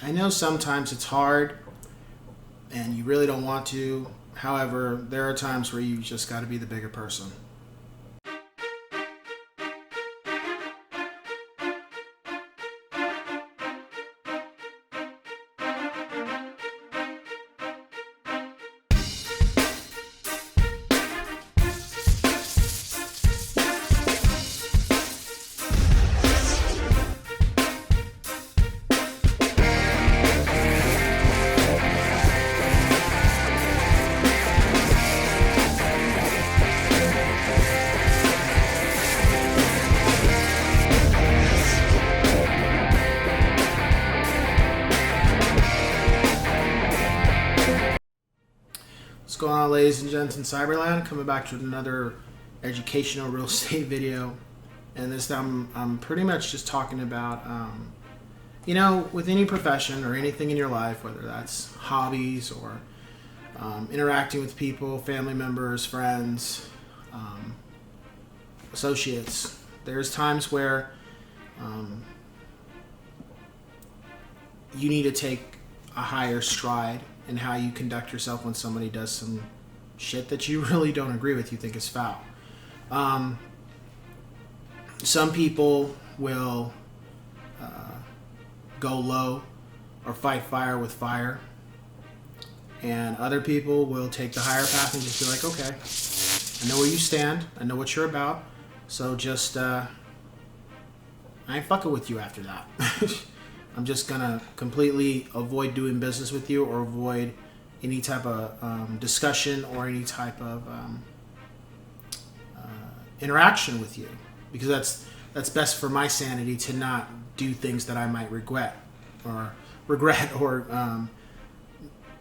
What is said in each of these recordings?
I know sometimes it's hard and you really don't want to. However, there are times where you just got to be the bigger person. What's going on, ladies and gents in Cyberland? Coming back to another educational real estate video. And this time I'm pretty much just talking about, with any profession or anything in your life, whether that's hobbies or interacting with people, family members, friends, associates. There's times where you need to take a higher stride in how you conduct yourself when somebody does some shit that you really don't agree with, you think is foul. Some people will go low or fight fire with fire, and other people will take the higher path and just be like, okay, I know where you stand, I know what you're about, so just I ain't fucking with you after that. I'm just gonna completely avoid doing business with you or avoid any type of discussion or any type of interaction with you, because that's best for my sanity to not do things that I might regret or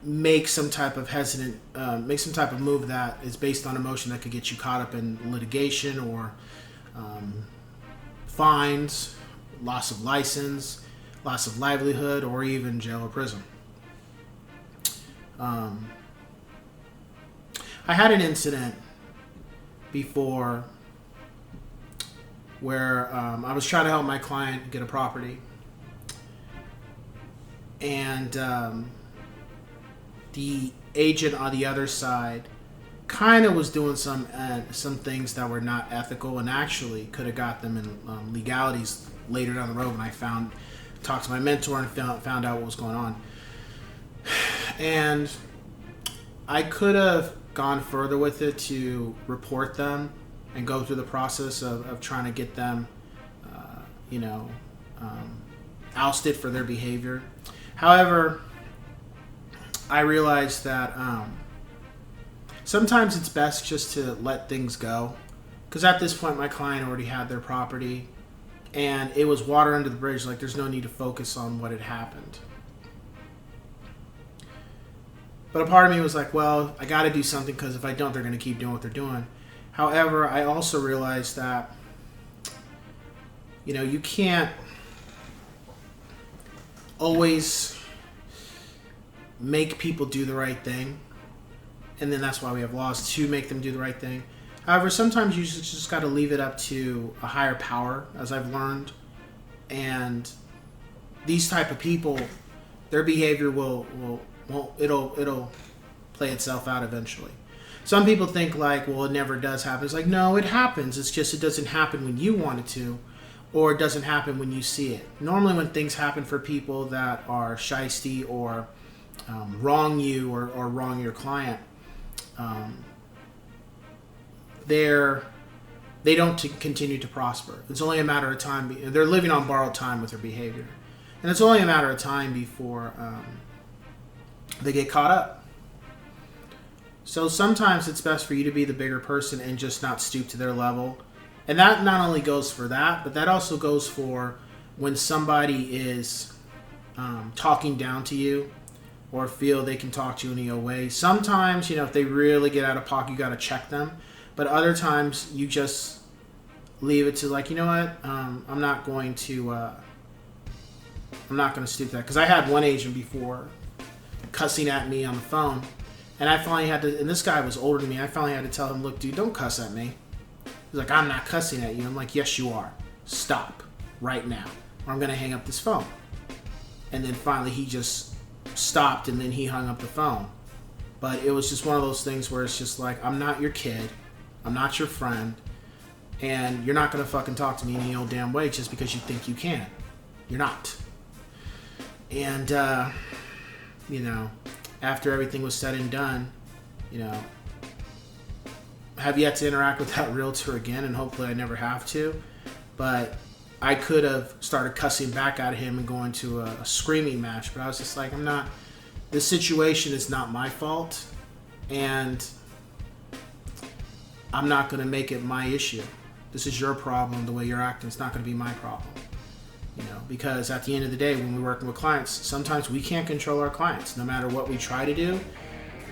make some type of make some type of move that is based on emotion that could get you caught up in litigation or fines, loss of license, loss of livelihood, or even jail or prison. I had an incident before where I was trying to help my client get a property, and the agent on the other side kind of was doing some things that were not ethical and actually could have got them in legalities later down the road when I talked to my mentor and found out what was going on. And I could have gone further with it to report them and go through the process of trying to get them, ousted for their behavior. However, I realized that sometimes it's best just to let things go, because at this point my client already had their property and it was water under the bridge. Like, there's no need to focus on what had happened. But a part of me was like, well, I got to do something, because if I don't, they're going to keep doing what they're doing. However, I also realized that, you can't always make people do the right thing. And then that's why we have laws, to make them do the right thing. However, sometimes you just got to leave it up to a higher power, as I've learned. And these type of people, their behavior it'll play itself out eventually. Some people think like, well, it never does happen. It's like, no, it happens. It's just it doesn't happen when you want it to, or it doesn't happen when you see it. Normally when things happen for people that are shysty or wrong you or wrong your client, they don't continue to prosper. It's only a matter of time. They're living on borrowed time with their behavior. And it's only a matter of time before they get caught up. So sometimes it's best for you to be the bigger person and just not stoop to their level. And that not only goes for that, but that also goes for when somebody is talking down to you or feel they can talk to you in any way. Sometimes, if they really get out of pocket, you got to check them. But other times, you just leave it to like, you know what, I'm not going to stoop to that. Because I had one agent before cussing at me on the phone, and I finally had to, and this guy was older than me, I finally had to tell him, look, dude, don't cuss at me. He's like, I'm not cussing at you. I'm like, yes, you are. Stop right now, or I'm going to hang up this phone. And then finally he just stopped, and then he hung up the phone. But it was just one of those things where it's just like, I'm not your kid, I'm not your friend, and you're not going to fucking talk to me any old damn way just because you think you can. You're not. And, you know, after everything was said and done, you know, I have yet to interact with that realtor again, and hopefully I never have to. But I could have started cussing back at him and going to a screaming match, but I was just like, this situation is not my fault, and I'm not going to make it my issue. This is your problem. The way you're acting, it's not going to be my problem. You know, because at the end of the day, when we're working with clients, sometimes we can't control our clients. No matter what we try to do,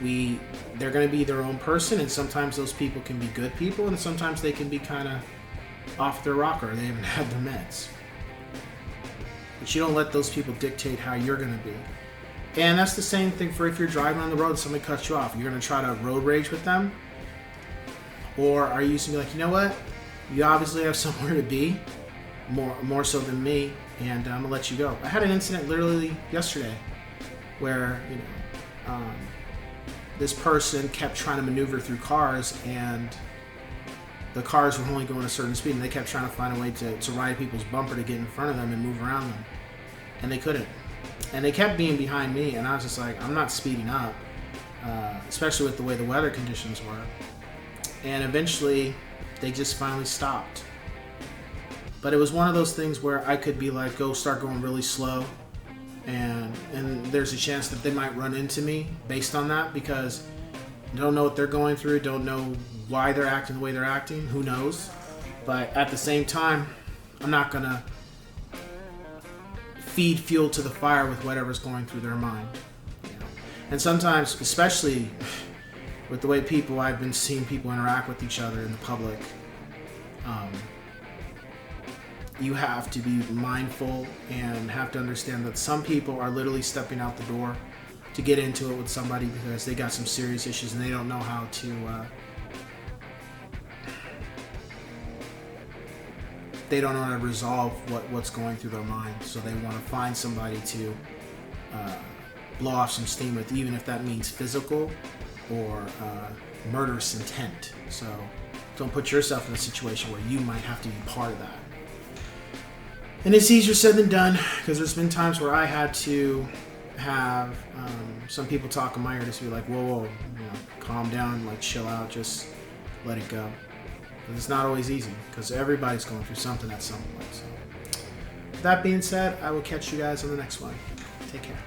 they're going to be their own person, and sometimes those people can be good people, and sometimes they can be kind of off their rocker. They haven't had their meds. But you don't let those people dictate how you're going to be. And that's the same thing for if you're driving on the road and somebody cuts you off. You're going to try to road rage with them? Or are you just going to be like, you know what? You obviously have somewhere to be, more so than me, and I'm going to let you go. I had an incident literally yesterday where, you know, this person kept trying to maneuver through cars, and the cars were only going a certain speed, and they kept trying to find a way to ride people's bumper to get in front of them and move around them. And they couldn't. And they kept being behind me, and I was just like, I'm not speeding up, especially with the way the weather conditions were. And eventually, they just finally stopped. But it was one of those things where I could be like, start going really slow, and there's a chance that they might run into me based on that, because I don't know what they're going through, don't know why they're acting the way they're acting, who knows. But at the same time, I'm not going to feed fuel to the fire with whatever's going through their mind. You know? And sometimes, especially with the way I've been seeing people interact with each other in the public, you have to be mindful and have to understand that some people are literally stepping out the door to get into it with somebody because they got some serious issues and they don't know how to resolve what's going through their mind. So they want to find somebody to blow off some steam with, even if that means physical or murderous intent. So don't put yourself in a situation where you might have to be part of that. And it's easier said than done, because there's been times where I had to have some people talk in my ear, just be like, whoa, you know, calm down, like chill out, just let it go. But it's not always easy, because everybody's going through something at some point. So, that being said, I will catch you guys on the next one. Take care.